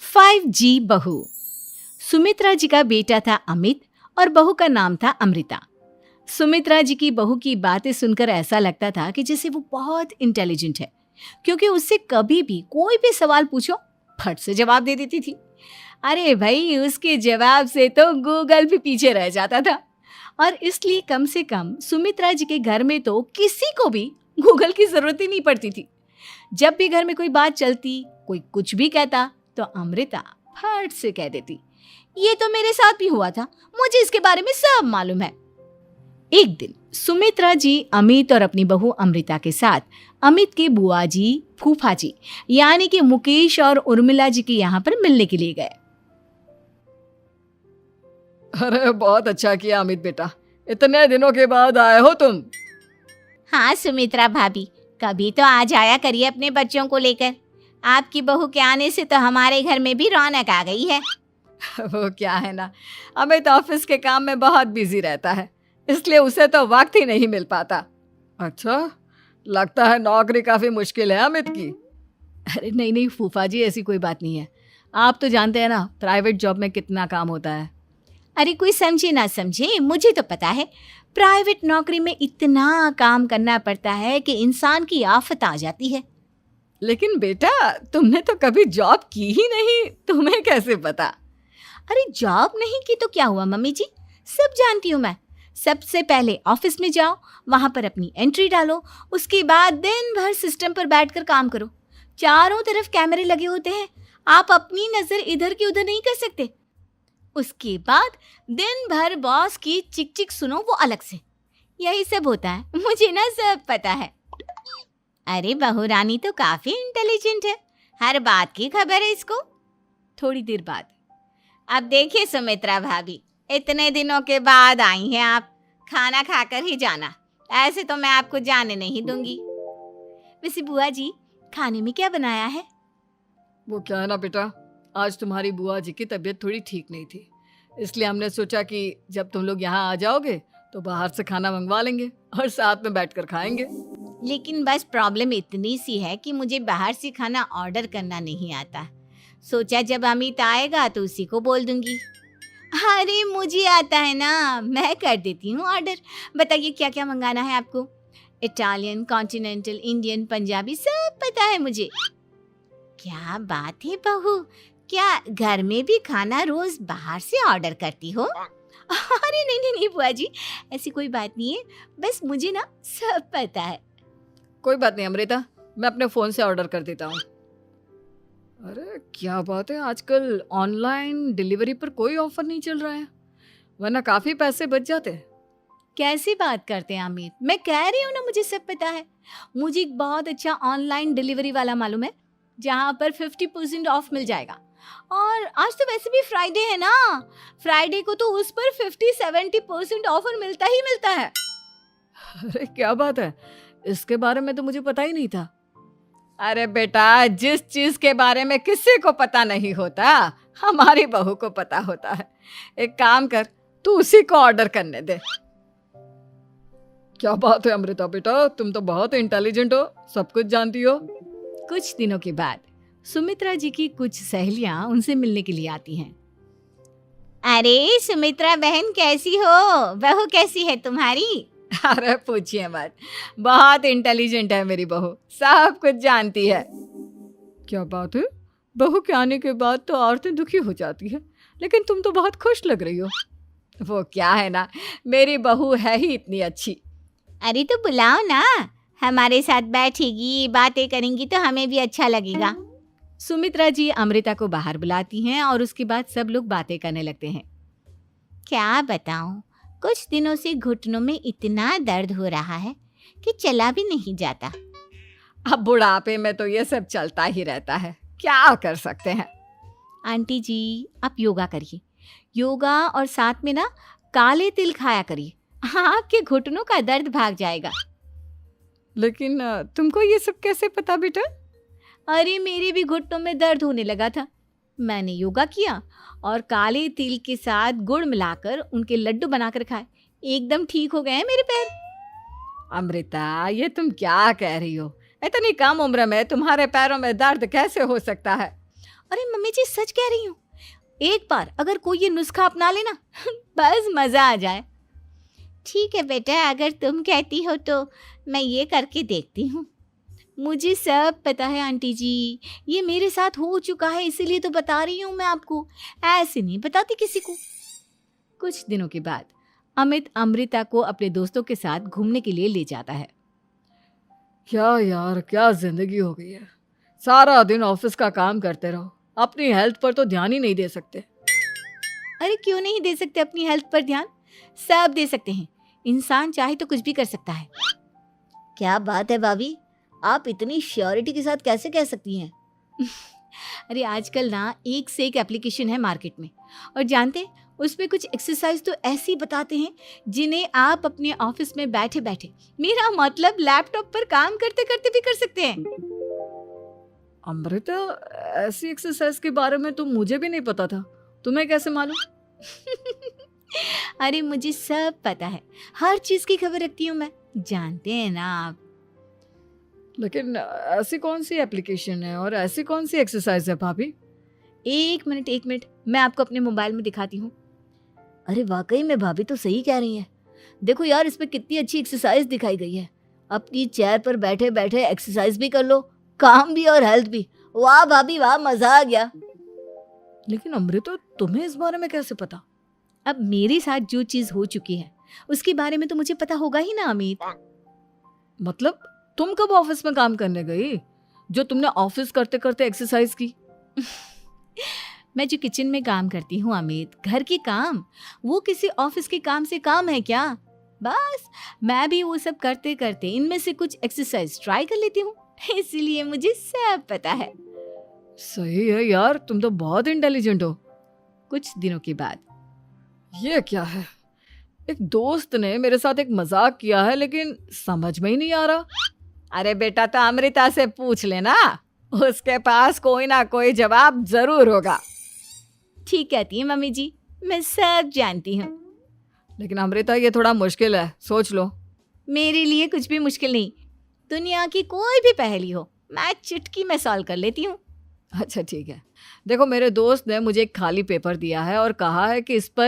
5G बहू। सुमित्रा जी का बेटा था अमित और बहू का नाम था अमृता। सुमित्रा जी की बहू की बातें सुनकर ऐसा लगता था कि जैसे वो बहुत इंटेलिजेंट है, क्योंकि उससे कभी भी कोई भी सवाल पूछो फट से जवाब दे देती थी। अरे भाई, उसके जवाब से तो गूगल भी पीछे रह जाता था। और इसलिए कम से कम सुमित्रा जी के घर में तो किसी को भी गूगल की जरूरत ही नहीं पड़ती थी। जब भी घर में कोई बात चलती, कोई कुछ भी कहता, तो अमृता फट से कह देती, ये तो मेरे साथ भी हुआ था, मुझे इसके बारे में सब मालूम है। एक दिन सुमित्रा जी अमित और अपनी बहू अमृता के साथ अमित के बुआ जी, फूफा जी यानी कि मुकेश और उर्मिला जी के यहाँ पर मिलने के लिए गए। अरे बहुत अच्छा किया अमित बेटा, इतने दिनों के बाद आए हो तुम। हाँ सुमित्रा भाभी, कभी तो आ जाया करिए अपने बच्चों को लेकर। आपकी बहू के आने से तो हमारे घर में भी रौनक आ गई है। वो क्या है ना, अमित ऑफिस के काम में बहुत बिजी रहता है, इसलिए उसे तो वक्त ही नहीं मिल पाता। अच्छा, लगता है नौकरी काफी मुश्किल है अमित की। अरे नहीं फूफा जी, ऐसी कोई बात नहीं है। आप तो जानते हैं ना प्राइवेट जॉब में कितना काम होता है। अरे कोई समझे ना समझे, मुझे तो पता है प्राइवेट नौकरी में इतना काम करना पड़ता है कि इंसान की आफत आ जाती है। लेकिन बेटा, तुमने तो कभी जॉब की ही नहीं, तुम्हें कैसे पता? अरे जॉब नहीं की तो क्या हुआ मम्मी जी, सब जानती हूँ मैं। सबसे पहले ऑफिस में जाओ, वहां पर अपनी एंट्री डालो, उसके बाद दिन भर सिस्टम पर बैठकर काम करो। चारों तरफ कैमरे लगे होते हैं, आप अपनी नजर इधर की उधर नहीं कर सकते। उसके बाद दिन भर बॉस की चिक चिक सुनो, वो अलग से। यही सब होता है, मुझे ना सब पता है। अरे बहू रानी तो काफी इंटेलिजेंट है, हर बात की खबर है इसको। थोड़ी देर बाद, अब देखिए सुमित्रा भाभी, इतने दिनों के बाद आई हैं आप, खाना खाकर ही जाना, ऐसे तो मैं आपको जाने नहीं दूंगी। वैसे बुआ जी, खाने में क्या बनाया है? वो क्या है ना बेटा, आज तुम्हारी बुआ जी की तबीयत थोड़ी ठीक नहीं थी, इसलिए हमने सोचा कि जब तुम लोग यहाँ आ जाओगे तो बाहर से खाना मंगवा लेंगे और साथ में बैठकर खाएंगे। लेकिन बस प्रॉब्लम इतनी सी है कि मुझे बाहर से खाना ऑर्डर करना नहीं आता। सोचा जब अमित आएगा तो उसी को बोल दूंगी। अरे मुझे आता है ना, मैं कर देती हूँ ऑर्डर। बताइए क्या क्या मंगाना है आपको? इटालियन, कॉन्टिनेंटल, इंडियन, पंजाबी, सब पता है मुझे। क्या बात है बहू, क्या घर में भी खाना रोज बाहर से ऑर्डर करती हो? अरे नहीं बुआ जी, ऐसी कोई बात नहीं है, बस मुझे ना सब पता है। कोई बात नहीं अमृता, मैं अपने फोन से ऑर्डर कर देता हूँ। अरे क्या बात है, आजकल ऑनलाइन डिलीवरी पर कोई ऑफर नहीं चल रहा है, वरना काफी पैसे बच जाते। कैसी बात करते हैं अमित, मैं कह रही हूँ ना मुझे सब पता है। मुझे एक बहुत अच्छा ऑनलाइन डिलीवरी वाला मालूम है, जहाँ पर 50% ऑफ मिल जाएगा। और आज तो वैसे भी फ्राइडे है ना, फ्राइडे को तो उस पर 50-70% ऑफर मिलता ही मिलता है। अरे क्या बात है, इसके बारे में तो मुझे पता ही नहीं था। अरे बेटा, जिस चीज के बारे में किसी को पता नहीं होता, हमारी बहू को पता होता है। एक काम कर, तू उसी को ऑर्डर करने दे। क्या बात है अमृता बेटा, तुम तो बहुत इंटेलिजेंट हो, सब कुछ जानती हो। कुछ दिनों के बाद सुमित्रा जी की कुछ सहेलियां उनसे मिलने के लिए आती हैं। अरे सुमित्रा बहन कैसी हो, बहू कैसी है तुम्हारी? अरे पूछिए मत, बहुत इंटेलिजेंट है मेरी बहू, सब कुछ जानती है। क्या बात है, बहू के आने के बाद तो औरतें दुखी हो जाती है, लेकिन तुम तो बहुत खुश लग रही हो। वो क्या है ना, मेरी बहू है ही इतनी अच्छी। अरे तो बुलाओ ना, हमारे साथ बैठेगी, बातें करेंगी तो हमें भी अच्छा लगेगा। सुमित्रा जी अमृता को बाहर बुलाती हैं और उसके बाद सब लोग बातें करने लगते हैं। क्या बताऊं, कुछ दिनों से घुटनों में इतना दर्द हो रहा है कि चला भी नहीं जाता। अब बुढ़ापे में तो ये सब चलता ही रहता है, क्या कर सकते हैं। आंटी जी, आप योगा करिए, योगा और साथ में ना काले तिल खाया करिए, आपके घुटनों का दर्द भाग जाएगा। लेकिन तुमको ये सब कैसे पता बेटा? अरे मेरे भी घुटनों में दर्द होने लगा था, मैंने योगा किया और काले तिल के साथ गुड़ मिलाकर उनके लड्डू बनाकर खाए, एकदम ठीक हो गए हैं मेरे पैर। अमृता, ये तुम क्या कह रही हो? इतनी कम उम्र में तुम्हारे पैरों में दर्द कैसे हो सकता है? अरे मम्मी जी सच कह रही हूँ, एक बार अगर कोई ये नुस्खा अपना लेना बस मज़ा आ जाए। ठीक है बेटा, अगर तुम कहती हो तो मैं ये करके देखती हूँ। मुझे सब पता है आंटी जी, ये मेरे साथ हो चुका है, इसीलिए तो बता रही हूँ मैं आपको, ऐसे नहीं बताती किसी को। कुछ दिनों के बाद अमित अमृता को अपने दोस्तों के साथ घूमने के लिए ले जाता है। क्या यार, क्या जिंदगी हो गई है। सारा दिन ऑफिस का काम करते रहो, अपनी हेल्थ पर तो ध्यान ही नहीं दे सकते। अरे क्यों नहीं दे सकते अपनी हेल्थ पर ध्यान? सब दे सकते हैं, इंसान चाहे तो कुछ भी कर सकता है। क्या बात है भाभी, आप इतनी श्योरिटी के साथ कैसे कह सकती हैं? अरे आजकल ना एक से एक एप्लीकेशन है मार्केट में, और जानते हैं उसमें कुछ एक्सरसाइज तो ऐसी बताते हैं जिन्हें आप अपने ऑफिस में बैठे बैठे, मेरा मतलब लैपटॉप पर काम करते करते भी कर सकते हैं। अमृता, ऐसी एक्सरसाइज के बारे में तो मुझे भी नहीं पता था, तुम्हें कैसे मालूम? अरे मुझे सब पता है, हर चीज की खबर रखती हूँ मैं, जानते हैं ना आप। लेकिन ऐसी कौन सी एप्लीकेशन है और ऐसी कौन सी एक्सरसाइज है भाभी? एक मिनट, मैं आपको अपने मोबाइल में दिखाती हूँ। अरे वाकई में भाभी तो सही कह रही हैं। देखो यार, इस पे कितनी अच्छी एक्सरसाइज दिखाई गई है। अपनी चेयर पर बैठे बैठे एक्सरसाइज भी कर लो, काम भी और हेल्थ भी। वाह भाभी वाह, मजा आ गया। लेकिन अमृता, तुम्हें इस बारे में कैसे पता? अब मेरे साथ जो चीज हो चुकी है उसके बारे में तो मुझे पता होगा ही ना अमित। मतलब तुम कब ऑफिस में काम करने गई जो तुमने ऑफिस करते करते एक्सरसाइज की? मैं जो किचन में काम करती हूँ अमित, घर के काम, वो किसी ऑफिस के काम से काम है क्या? बस मैं भी वो सब करते करते इनमें से कुछ एक्सरसाइज ट्राई कर लेती हूँ, इसीलिए मुझे सब पता है। सही है यार, तुम तो बहुत इंटेलिजेंट हो। कुछ दिनों के बाद ये क्या है? एक दोस्त ने मेरे साथ एक मजाक किया है, लेकिन समझ में ही नहीं आ रहा। अरे बेटा, तो अमृता से पूछ लेना, उसके पास कोई ना कोई जवाब जरूर होगा। ठीक कहती है मम्मी जी, मैं सब जानती हूँ। लेकिन अमृता, ये थोड़ा मुश्किल है, सोच लो। मेरे लिए कुछ भी मुश्किल नहीं, दुनिया की कोई भी पहेली हो मैं चुटकी में सॉल्व कर लेती हूँ। अच्छा ठीक है, देखो मेरे दोस्त ने मुझे एक खाली पेपर दिया है और कहा है कि इस पर